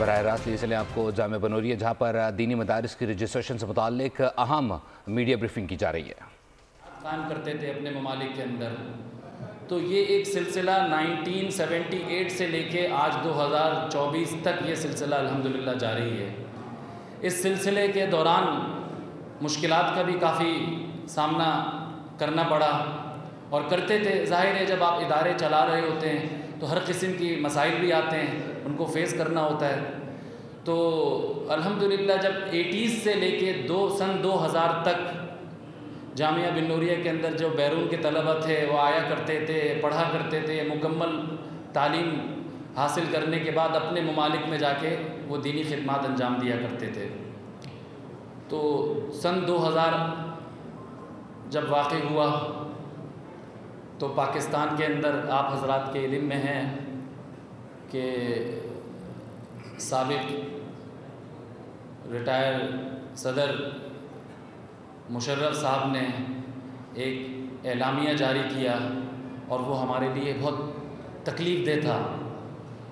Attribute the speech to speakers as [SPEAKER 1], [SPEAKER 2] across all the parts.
[SPEAKER 1] براہ راست یہ چلیں آپ کو جامعہ بنوریہ جہاں پر دینی مدارس کی رجسٹریشن سے متعلق اہم میڈیا بریفنگ کی جا رہی ہے۔
[SPEAKER 2] قائم کرتے تھے اپنے ممالک کے اندر، تو یہ ایک سلسلہ 1978 سے لے کے آج 2024 تک یہ سلسلہ الحمدللہ جاری ہے۔ اس سلسلے کے دوران مشکلات کا بھی کافی سامنا کرنا پڑا اور کرتے تھے۔ ظاہر ہے جب آپ ادارے چلا رہے ہوتے ہیں تو ہر قسم کی مسائل بھی آتے ہیں، ان کو فیس کرنا ہوتا ہے۔ تو الحمدللہ جب 80s سے لے کے سن 2000 تک جامعہ بنوریہ کے اندر جو بیرون کے طلبہ تھے وہ آیا کرتے تھے، پڑھا کرتے تھے، مکمل تعلیم حاصل کرنے کے بعد اپنے ممالک میں جا کے وہ دینی خدمات انجام دیا کرتے تھے۔ تو سن 2000 جب واقع ہوا تو پاکستان کے اندر آپ حضرات کے علم میں ہیں کہ سابق ریٹائر صدر مشرف صاحب نے ایک اعلامیہ جاری کیا اور وہ ہمارے لیے بہت تکلیف دہ تھا،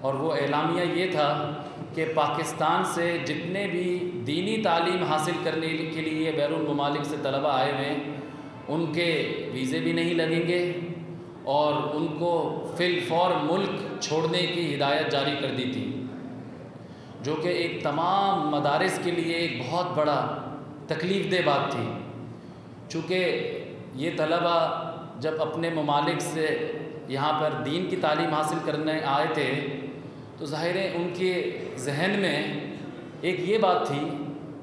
[SPEAKER 2] اور وہ اعلامیہ یہ تھا کہ پاکستان سے جتنے بھی دینی تعلیم حاصل کرنے کے لیے بیرون ممالک سے طلبہ آئے ہوئے ہیں ان کے ویزے بھی نہیں لگیں گے اور ان کو فی الفور ملک چھوڑنے کی ہدایت جاری کر دی تھی، جو کہ ایک تمام مدارس کے لیے ایک بہت بڑا تکلیف دہ بات تھی۔ چونکہ یہ طلبہ جب اپنے ممالک سے یہاں پر دین کی تعلیم حاصل کرنے آئے تھے تو ظاہر ہے ان کے ذہن میں ایک یہ بات تھی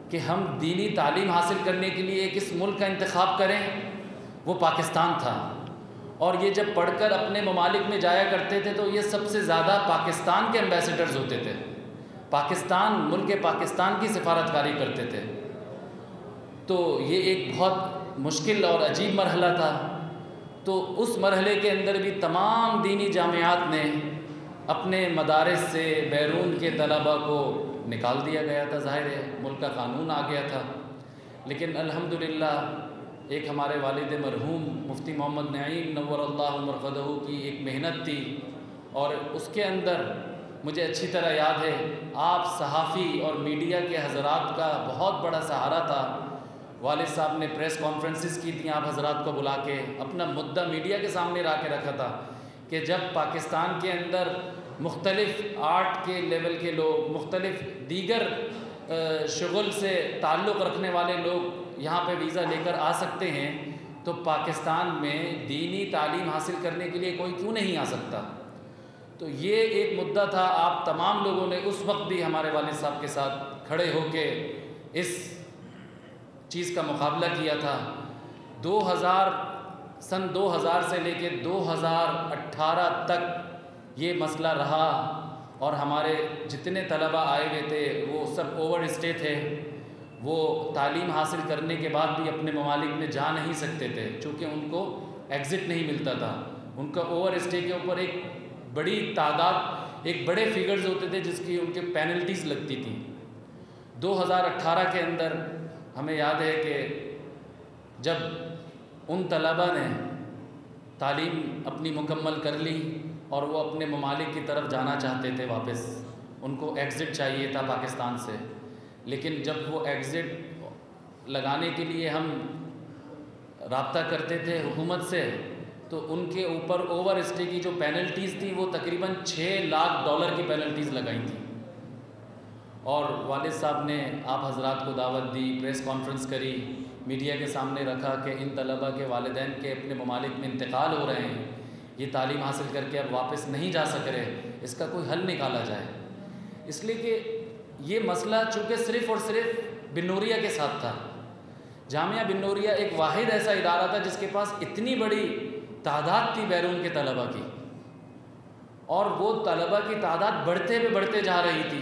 [SPEAKER 2] کہ ہم دینی تعلیم حاصل کرنے کے لیے کس ملک کا انتخاب کریں، وہ پاکستان تھا۔ اور یہ جب پڑھ کر اپنے ممالک میں جایا کرتے تھے تو یہ سب سے زیادہ پاکستان کے ایمبیسیڈرز ہوتے تھے، ملک پاکستان کی سفارتکاری کرتے تھے۔ تو یہ ایک بہت مشکل اور عجیب مرحلہ تھا۔ تو اس مرحلے کے اندر بھی تمام دینی جامعات نے اپنے مدارس سے بیرون کے طلبہ کو نکال دیا گیا تھا، ظاہر ہے ملک کا قانون آ گیا تھا۔ لیکن الحمدللہ ایک ہمارے والد مرحوم مفتی محمد نعیم نور اللہ مرقدہ کی ایک محنت تھی، اور اس کے اندر مجھے اچھی طرح یاد ہے آپ صحافی اور میڈیا کے حضرات کا بہت بڑا سہارا تھا۔ والد صاحب نے پریس کانفرنسز کی تھیں آپ حضرات کو بلا کے، اپنا مدعا میڈیا کے سامنے لا کے رکھا تھا کہ جب پاکستان کے اندر مختلف آرٹ کے لیول کے لوگ، مختلف دیگر شغل سے تعلق رکھنے والے لوگ یہاں پہ ویزا لے کر آ سکتے ہیں تو پاکستان میں دینی تعلیم حاصل کرنے کے لیے کوئی کیوں نہیں آ سکتا۔ تو یہ ایک مدعا تھا، آپ تمام لوگوں نے اس وقت بھی ہمارے والد صاحب کے ساتھ کھڑے ہو کے اس چیز کا مقابلہ کیا تھا۔ سن 2000 سے لے کے 2018 تک یہ مسئلہ رہا، اور ہمارے جتنے طلبہ آئے ہوئے تھے وہ سب اوور اسٹے تھے، وہ تعلیم حاصل کرنے کے بعد بھی اپنے ممالک میں جا نہیں سکتے تھے چونکہ ان کو ایگزٹ نہیں ملتا تھا۔ ان کا اوور اسٹے کے اوپر ایک بڑی تعداد، ایک بڑے فگرز ہوتے تھے جس کی ان کے پینلٹیز لگتی تھیں۔ 2018 کے اندر ہمیں یاد ہے کہ جب ان طلبہ نے تعلیم اپنی مکمل کر لی اور وہ اپنے ممالک کی طرف جانا چاہتے تھے واپس، ان کو ایگزٹ چاہیے تھا پاکستان سے، لیکن جب وہ ایگزٹ لگانے کے لیے ہم رابطہ کرتے تھے حکومت سے تو ان کے اوپر اوور اسٹے کی جو پینلٹیز تھی وہ تقریباً $6 لاکھ کی پینلٹیز لگائی تھیں۔ اور والد صاحب نے آپ حضرات کو دعوت دی، پریس کانفرنس کری، میڈیا کے سامنے رکھا کہ ان طلبہ کے والدین کے اپنے ممالک میں انتقال ہو رہے ہیں، یہ تعلیم حاصل کر کے اب واپس نہیں جا سک رہے، اس کا کوئی حل نکالا جائے۔ اس لیے کہ یہ مسئلہ چونکہ صرف اور صرف بنوریہ کے ساتھ تھا۔ جامعہ بنوریہ ایک واحد ایسا ادارہ تھا جس کے پاس اتنی بڑی تعداد تھی بیرون کے طلبہ کی، اور وہ طلبہ کی تعداد بڑھتے جا رہی تھی۔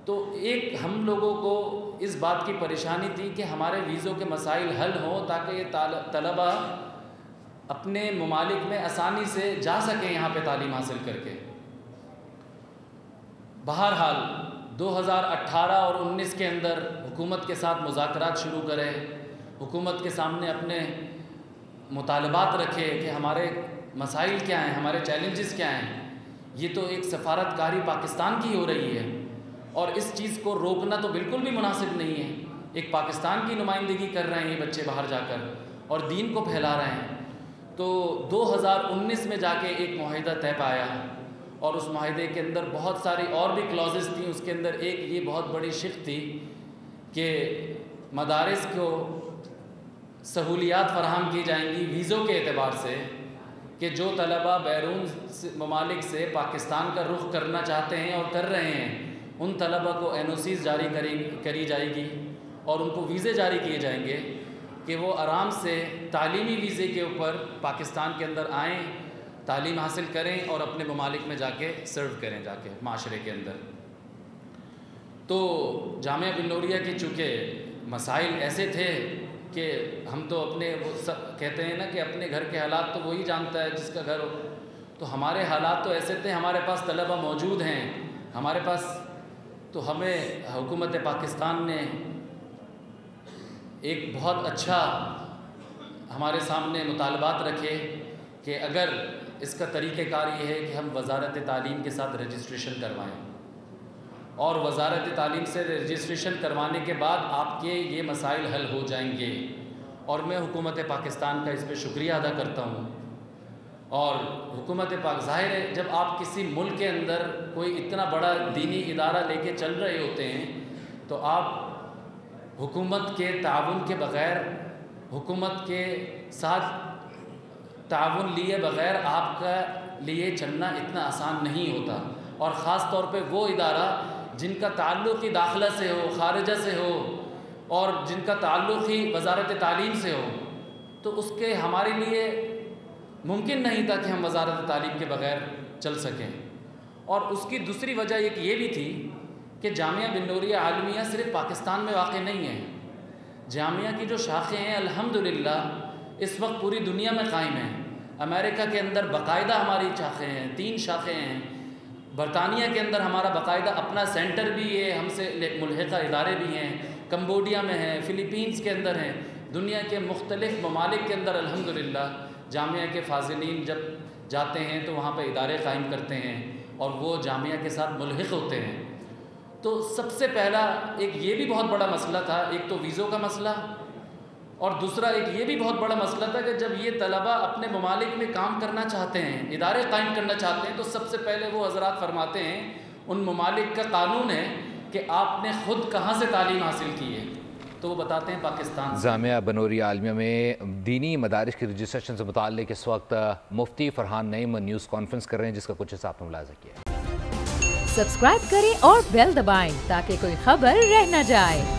[SPEAKER 2] تو ایک ہم لوگوں کو اس بات کی پریشانی تھی کہ ہمارے ویزوں کے مسائل حل ہوں تاکہ یہ طلبہ اپنے ممالک میں آسانی سے جا سکیں یہاں پہ تعلیم حاصل کر کے۔ بہرحال 2018 اور 19 کے اندر حکومت کے ساتھ مذاکرات شروع کرے، حکومت کے سامنے اپنے مطالبات رکھے کہ ہمارے مسائل کیا ہیں، ہمارے چیلنجز کیا ہیں۔ یہ تو ایک سفارتکاری پاکستان کی ہو رہی ہے اور اس چیز کو روکنا تو بالکل بھی مناسب نہیں ہے. ایک پاکستان کی نمائندگی کر رہے ہیں یہ بچے باہر جا کر اور دین کو پھیلا رہے ہیں. تو 2019 میں جا کے ایک معاہدہ طے پایا اور اس معاہدے کے اندر بہت ساری اور بھی کلوزز تھیں. اس کے اندر ایک یہ بہت بڑی شق تھی کہ مدارس کو سہولیات فراہم کی جائیں گی ویزوں کے اعتبار سے, کہ جو طلبہ بیرون ممالک سے پاکستان کا رخ کرنا چاہتے ہیں اور کر رہے ہیں ان طلبہ کو NOCs جاری کری جائے گی اور ان کو ویزے جاری کیے جائیں گے کہ وہ آرام سے تعلیمی ویزے کے اوپر پاکستان کے اندر آئیں, تعلیم حاصل کریں اور اپنے ممالک میں جا کے سرو کریں جا کے معاشرے کے اندر. تو جامعہ بن نوریہ کے چونکہ مسائل ایسے تھے کہ ہم تو اپنے وہ کہتے ہیں نا کہ اپنے گھر کے حالات تو وہی جانتا ہے جس کا گھر ہو. تو ہمارے حالات تو ایسے تھے, ہمارے پاس طلبہ موجود ہیں ہمارے پاس, تو ہمیں حکومت پاکستان نے ایک بہت اچھا ہمارے سامنے مطالبات رکھے کہ اگر اس کا طریقہ کار یہ ہے کہ ہم وزارت تعلیم کے ساتھ رجسٹریشن کروائیں اور وزارت تعلیم سے رجسٹریشن کروانے کے بعد آپ کے یہ مسائل حل ہو جائیں گے. اور میں حکومت پاکستان کا اس پہ شکریہ ادا کرتا ہوں. اور حکومت پاک ظاہر ہے جب آپ کسی ملک کے اندر کوئی اتنا بڑا دینی ادارہ لے کے چل رہے ہوتے ہیں تو آپ حکومت کے تعاون کے بغیر, حکومت کے ساتھ تعاون لیے بغیر آپ کا لیے چلنا اتنا آسان نہیں ہوتا. اور خاص طور پہ وہ ادارہ جن کا تعلق ہی داخلہ سے ہو, خارجہ سے ہو اور جن کا تعلق ہی وزارت تعلیم سے ہو, تو اس کے ہمارے لیے ممکن نہیں تھا کہ ہم وزارت تعلیم کے بغیر چل سکیں. اور اس کی دوسری وجہ ایک یہ بھی تھی کہ جامعہ بن نوریہ عالمیہ صرف پاکستان میں واقع نہیں ہے. جامعہ کی جو شاخیں ہیں الحمدللہ اس وقت پوری دنیا میں قائم ہیں. امریکہ کے اندر باقاعدہ ہماری شاخیں ہیں, 3 شاخیں ہیں. برطانیہ کے اندر ہمارا باقاعدہ اپنا سینٹر بھی ہے, ہم سے ملحقہ ادارے بھی ہیں. کمبوڈیا میں ہیں, فلیپینز کے اندر ہیں. دنیا کے مختلف ممالک کے اندر الحمدللہ جامعہ کے فاضلین جب جاتے ہیں تو وہاں پہ ادارے قائم کرتے ہیں اور وہ جامعہ کے ساتھ ملحق ہوتے ہیں. تو سب سے پہلا ایک یہ بھی بہت بڑا مسئلہ تھا, ایک تو ویزوں کا مسئلہ اور دوسرا ایک یہ بھی بہت بڑا مسئلہ تھا کہ جب یہ طلبہ اپنے ممالک میں کام کرنا چاہتے ہیں, ادارے قائم کرنا چاہتے ہیں, تو سب سے پہلے وہ حضرات فرماتے ہیں ان ممالک کا قانون ہے کہ آپ نے خود کہاں سے تعلیم حاصل کی ہے, تو وہ بتاتے ہیں پاکستان سے.
[SPEAKER 1] جامعہ بن نوریہ عالمیہ میں دینی مدارس کی رجسٹریشن سے متعلق اس وقت مفتی فرحان نعیم نیوز کانفرنس کر رہے ہیں جس کا کچھ حصہ آپ نے ملاحظہ کیا.
[SPEAKER 3] سبسکرائب کریں اور بیل دبائیں تاکہ کوئی خبر رہ نہ جائے.